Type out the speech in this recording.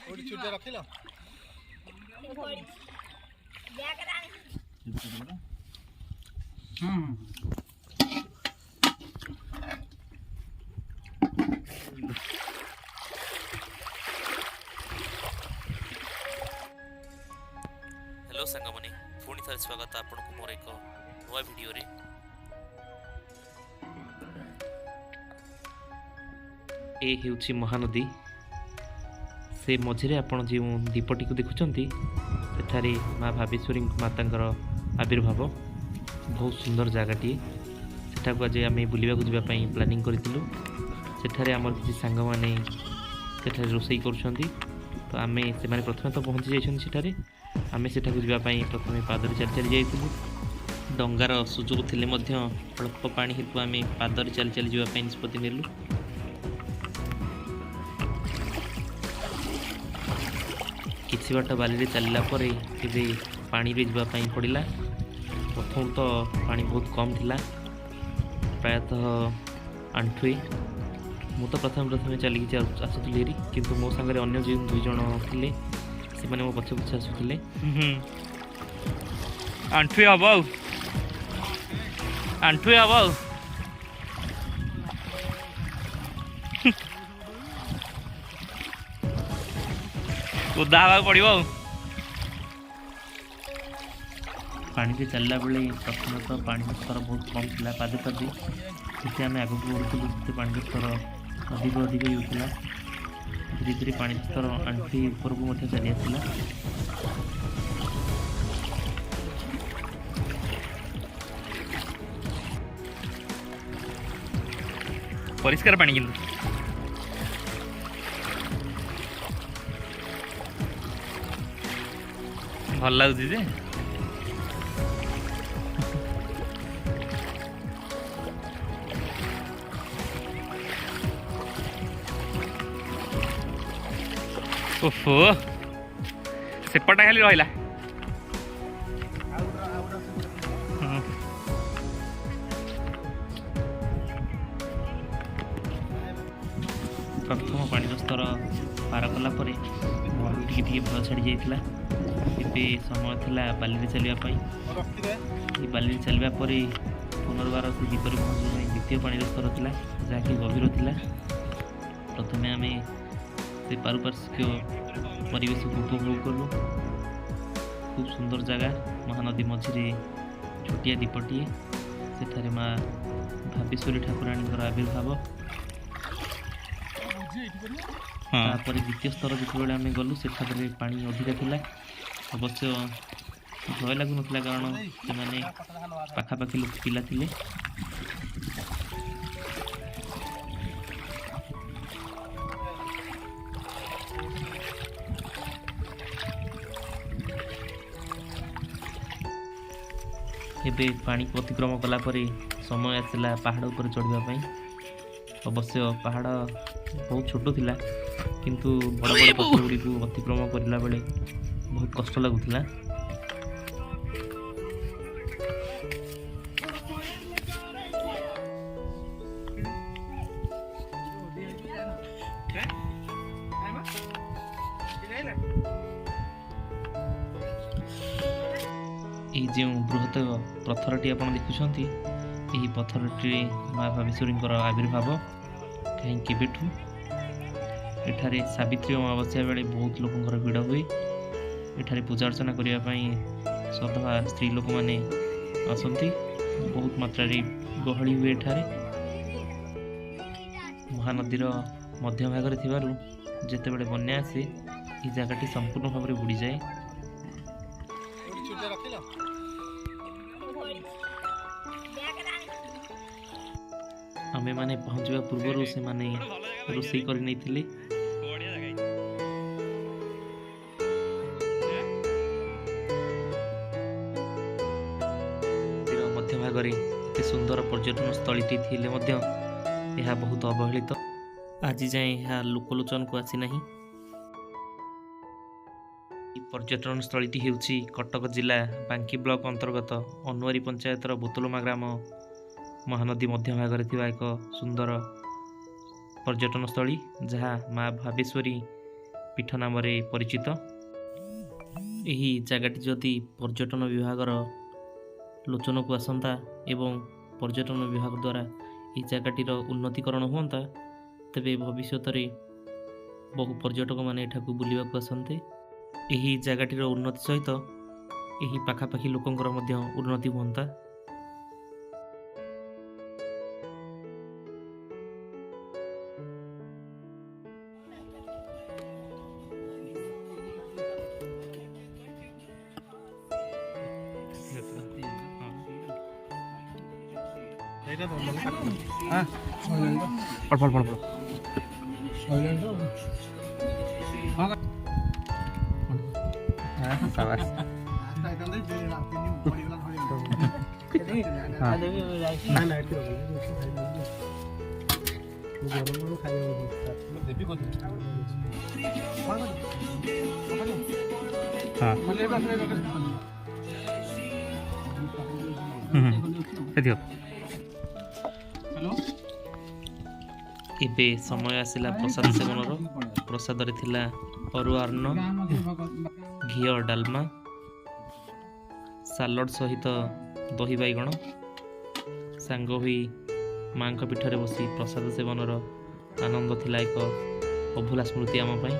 Hello सांगमनी पुणी थे स्वागत आपन को मोर एक नवा वीडियो रे। ए हेउची महानदी से मझे आपण जो दीपटी को देखुंत सेठारे माँ भावेश्वरी माता आविर्भाव बहुत सुंदर जगहटी सेठा को आज आम बुलवाक जावाई प्लानिंग करूँ। सेठारे आमर किसी सांग मैंने सेठारे रोसई कर तो आम से प्रथम तो पहुँची जाइछन सेठारे आम सेठा को जावाई प्रथम पादर चली चली जाइलु। डंगार सुजोग थिले मध्य अल्प पानी हेतु आम पादर चली चली जावाई निष्पत्ति नेलु। किसी बाट बाली चलला परे एबे पानी रे जावाई पड़िला। प्रथम तो पानी बहुत कम थिला प्रायतः आंठुए मु तो प्रथम चलिकी आसुली किंतु मो सांगे अन्य जो दुई जन थिले से माने मो पछ पछ आसुले। आंठुए हम आंठुए हम उदा हवा पड़ो। पानी से चलला बेले प्रथम तो पानी स्तर बहुत कम था पादे पादे जिते आम आगे बढ़ुलु पानी स्तर अधिक अधिक होता धीरे धीरे पानी स्तर आंठी ऊपर को चली आसला। परिष्कार पानी किंतु भल लगुच जे ओफो सेपटा खाली रहा प्रथम पानी स्तर पार कला टे भय छाड़ी जाइला। एबे समय थिला बाली चलवाई बाली चलवा पुनर्बार से भीतर पहुँचे द्वितीय पानी स्तर था जहाँकि गभीर थिला। प्रथम आम से पारिपार्श्विक परिवेश को उपभोग कलु। खूब सुंदर जगह महानदी मझे छोटिया दीपटीए सेठारे माँ भावेश्वरी ठाकुराणी आविर्भाव। तापर द्वितीय स्तर जो आम गलु से पानी अधिका थिला अवश्य भय लगुन कारण से पाखापाखि लोक पिला थिले। एबे पानी को अतिक्रम कला परे समय आसला पहाड़ ऊपर चढ़ाई। अवश्य पहाड़ बहुत छोट थिला किंतु बड़ बड़ पत्थर गुड़ी को अतिक्रम करला बेले बहुत कष्ट लगुला। ये बृहत पत्थरटी आप देखुं यही पत्थरटी माँ भावेश्वरी आविर्भाव कहीं केबेठू एठारे सावित्री अमावस्या बेले बहुत लोकंर भिड़ हुए। एठारे पूजा अर्चना करने सदा स्त्री लोक मैंने आसती बहुत मात्रा गहली हुए। एठारे महानदीर मध्य भाग जिते बड़े बन्या आसे ये जगह संपूर्ण भाव में बुड़ी जाए। आमे माने पहुँचवा पूर्व से माने रोसई कर मध्य भाग में सुंदर पर्यटन स्थली थिले यह बहुत अवहेलित आज जाए यह लोकलोचन को आसी नहीं। पर्यटन स्थली हेउची कटक जिला बांकी ब्लॉक अंतर्गत अनुआरी पंचायतर बोतलमा ग्राम महानदी मध्य भाग में एक सुंदर पर्यटन स्थली जहाँ माँ भावेश्वरी ପୀଠ ନାମରେ ପରିଚିତ। ଏହି ଜାଗାଟି ଯଦି ପର୍ଯ୍ୟଟନ ବିଭାଗର ଲୋଚନକୁ ଆସନ୍ତା ଏବଂ ପର୍ଯ୍ୟଟନ ବିଭାଗ ଦ୍ୱାରା ଏହି ଜାଗାଟିର ଉନ୍ନତିକରଣ ହୁଅନ୍ତା, ତେବେ ଭବିଷ୍ୟତରେ ବହୁ ପର୍ଯ୍ୟଟକମାନେ ଏଠାକୁ ବୁଲିବାକୁ ଆସନ୍ତେ। ଏହି ଜାଗାଟିର ଉନ୍ନତି ସହିତ ଏହି ପାଖାପାଖି ଲୋକଙ୍କର ମଧ୍ୟ ଉନ୍ନତି ହୁଅନ୍ତା। ଏବେ ସମୟ ଆସିଲା ପ୍ରସାଦ ସେବନର। ପ୍ରସାଦରେ ଥିଲା ଅରୁଆ ଅନ୍ନ, ଘିଅ ଡାଲମା, ସାଲଡ଼ ସହିତ ଦହି ବାଇଗଣ। ସାଙ୍ଗ ହୋଇ ମାଙ୍କ ପୀଠରେ ବସି ପ୍ରସାଦ ସେବନର ଆନନ୍ଦ ଥିଲା ଏକ ଅଭୁଲା ସ୍ମୃତି ଆମ ପାଇଁ।